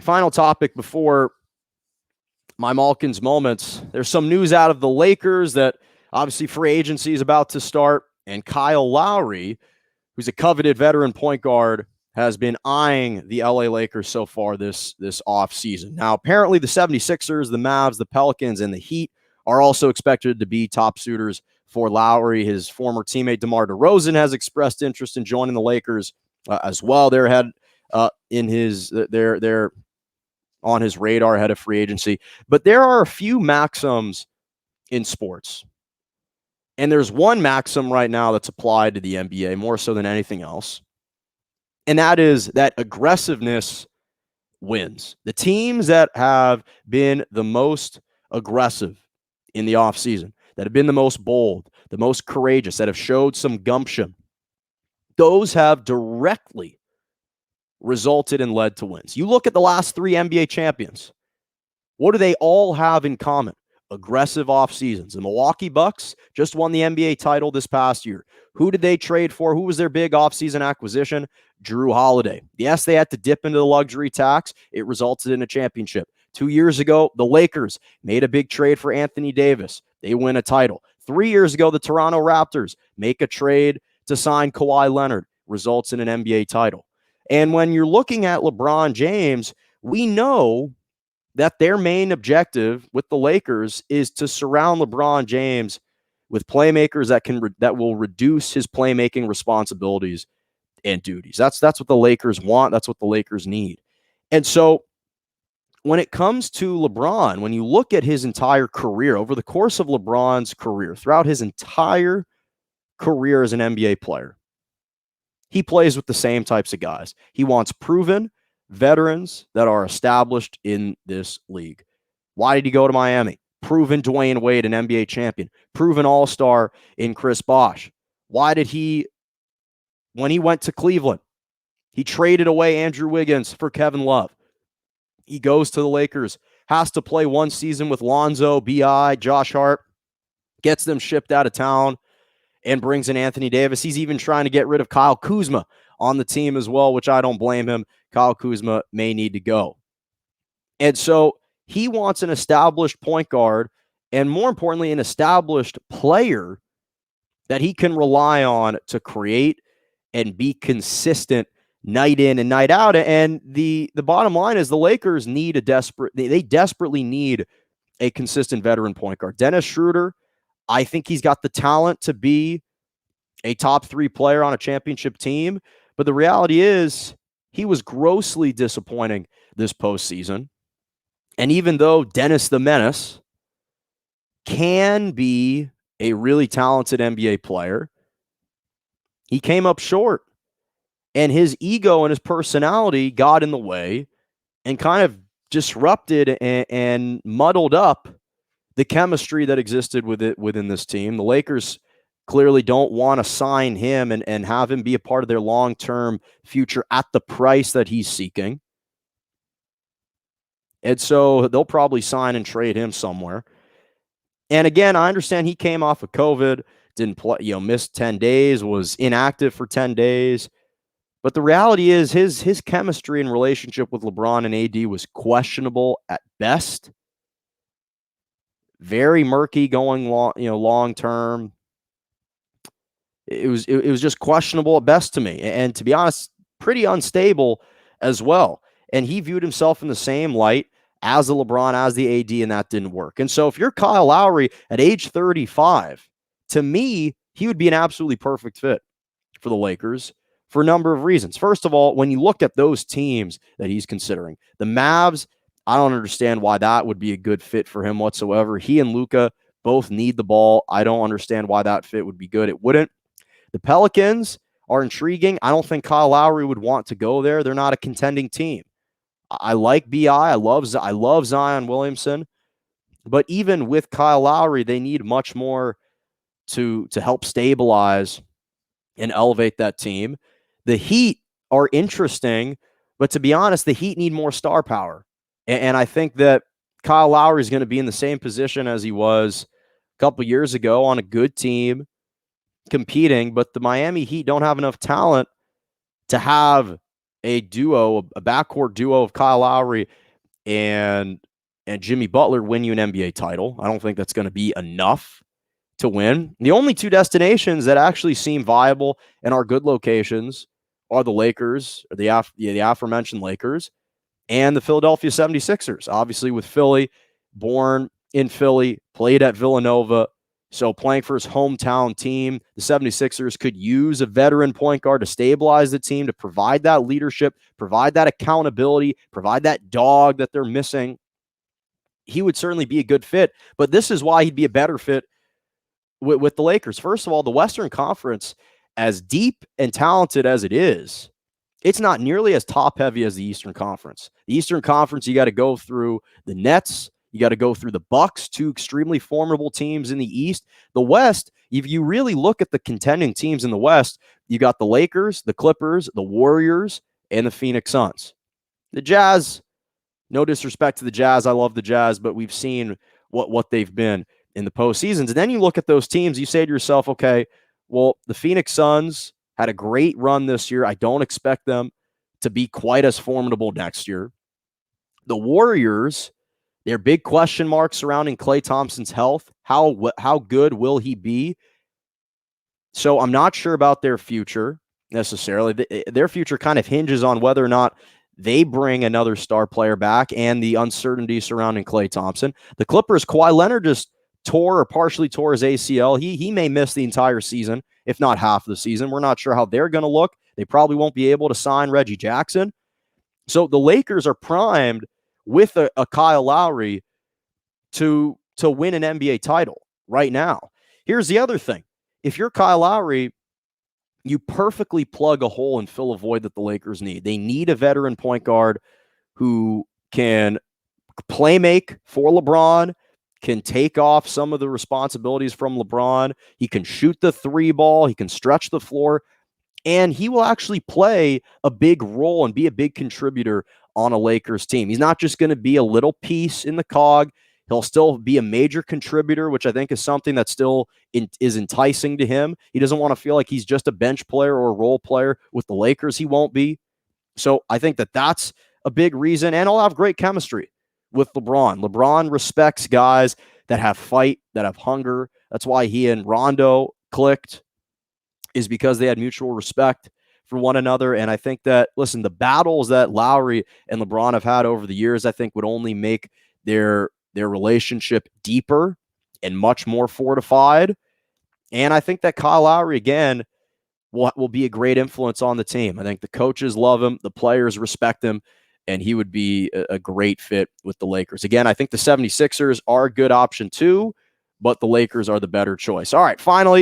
Final topic before my Malkins moments. There's some news out of the Lakers that obviously free agency is about to start, and Kyle Lowry, who's a coveted veteran point guard, has been eyeing the LA Lakers so far this offseason. Now, apparently the 76ers, the Mavs, the Pelicans, and the Heat are also expected to be top suitors for Lowry. His former teammate DeMar DeRozan has expressed interest in joining the Lakers as well. They're ahead they're on his radar ahead of free agency. But there are a few maxims in sports. And there's one maxim right now that's applied to the NBA more so than anything else. And that is that aggressiveness wins. The teams that have been the most aggressive in the offseason, that have been the most bold, the most courageous, that have showed some gumption, those have directly resulted and led to wins. You look at the last 3 NBA champions. What do they all have in common? Aggressive off seasons. The Milwaukee Bucks just won the NBA title this past year. Who did they trade for? Who was their big offseason acquisition? Drew Holiday. Yes, they had to dip into the luxury tax. It resulted in a championship. 2 years ago, the Lakers made a big trade for Anthony Davis. They win a title. 3 years ago, the Toronto Raptors make a trade to sign Kawhi Leonard. Results in an NBA title. And when you're looking at LeBron James, we know that their main objective with the Lakers is to surround LeBron James with playmakers that will reduce his playmaking responsibilities and duties. That's what the Lakers want. That's what the Lakers need. And so when it comes to LeBron, when you look at his entire career, over the course of LeBron's career, throughout his entire career as an NBA player, he plays with the same types of guys. He wants proven veterans that are established in this league. Why did he go to Miami? Proven Dwayne Wade, an NBA champion. Proven all-star in Chris Bosh. Why did when he went to Cleveland, he traded away Andrew Wiggins for Kevin Love. He goes to the Lakers, has to play one season with Lonzo, B.I., Josh Hart, gets them shipped out of town, and brings in Anthony Davis. He's even trying to get rid of Kyle Kuzma on the team as well, which I don't blame him. Kyle Kuzma may need to go. And so he wants an established point guard and, more importantly, an established player that he can rely on to create and be consistent night in and night out. And the bottom line is the Lakers they desperately need a consistent veteran point guard. Dennis Schroeder, I think he's got the talent to be a top 3 player on a championship team. But the reality is he was grossly disappointing this postseason. And even though Dennis the Menace can be a really talented NBA player, he came up short. And his ego and his personality got in the way and kind of disrupted and muddled up the chemistry that existed within this team. The Lakers clearly don't want to sign him and have him be a part of their long-term future at the price that he's seeking. And so they'll probably sign and trade him somewhere. And again, I understand he came off of COVID, didn't play, missed 10 days, was inactive for 10 days. But the reality is his chemistry and relationship with LeBron and AD was questionable at best. Very murky going long term. It was just questionable at best to me, and to be honest, pretty unstable as well. And he viewed himself in the same light as the LeBron, as the AD, and that didn't work. And so if you're Kyle Lowry at age 35, to me, he would be an absolutely perfect fit for the Lakers for a number of reasons. First of all, when you look at those teams that he's considering, the Mavs, I don't understand why that would be a good fit for him whatsoever. He and Luka both need the ball. I don't understand why that fit would be good. It wouldn't. The Pelicans are intriguing. I don't think Kyle Lowry would want to go there. They're not a contending team. I like B.I. I love Zion Williamson. But even with Kyle Lowry, they need much more to help stabilize and elevate that team. The Heat are interesting, but to be honest, the Heat need more star power. And I think that Kyle Lowry is going to be in the same position as he was a couple years ago on a good team competing, but the Miami Heat don't have enough talent to have a duo, a backcourt duo of Kyle Lowry and Jimmy Butler win you an NBA title. I don't think that's going to be enough to win. The only two destinations that actually seem viable and are good locations are the Lakers, or the aforementioned Lakers, and the Philadelphia 76ers. Obviously, with Philly, born in Philly, played at Villanova. So playing for his hometown team, the 76ers could use a veteran point guard to stabilize the team, to provide that leadership, provide that accountability, provide that dog that they're missing. He would certainly be a good fit, but this is why he'd be a better fit with the Lakers. First of all, the Western Conference, as deep and talented as it is, it's not nearly as top heavy as the Eastern Conference. The Eastern Conference, you got to go through the Nets, you got to go through the Bucks, two extremely formidable teams in the East. The West, if you really look at the contending teams in the West, you got the Lakers, the Clippers, the Warriors, and the Phoenix Suns. The Jazz, no disrespect to the Jazz, I love the Jazz, but we've seen what they've been in the postseasons. And then you look at those teams, you say to yourself, okay, well, the Phoenix Suns had a great run this year. I don't expect them to be quite as formidable next year. The Warriors, their big question mark surrounding Klay Thompson's health. How good will he be? So I'm not sure about their future necessarily. Their future kind of hinges on whether or not they bring another star player back and the uncertainty surrounding Klay Thompson. The Clippers, Kawhi Leonard just tore or partially tore his ACL. He may miss the entire season, if not half of the season. We're not sure how they're going to look. They probably won't be able to sign Reggie Jackson. So the Lakers are primed with a Kyle Lowry to win an NBA title right now. Here's the other thing. If you're Kyle Lowry, you perfectly plug a hole and fill a void that the Lakers need. They need a veteran point guard who can play make for LeBron, can take off some of the responsibilities from LeBron. He can shoot the three ball. He can stretch the floor. And he will actually play a big role and be a big contributor on a Lakers team. He's not just going to be a little piece in the cog. He'll still be a major contributor, which I think is something that still is enticing to him. He doesn't want to feel like he's just a bench player or a role player. With the Lakers, he won't be. So I think that that's a big reason. And he'll have great chemistry with LeBron. LeBron respects guys that have fight, that have hunger. That's why he and Rondo clicked, is because they had mutual respect for one another. And I think that, listen, the battles that Lowry and LeBron have had over the years, I think would only make their relationship deeper and much more fortified. And I think that Kyle Lowry, again, will be a great influence on the team. I think the coaches love him, the players respect him, and he would be a great fit with the Lakers. Again, I think the 76ers are a good option too, but the Lakers are the better choice. All right, finally,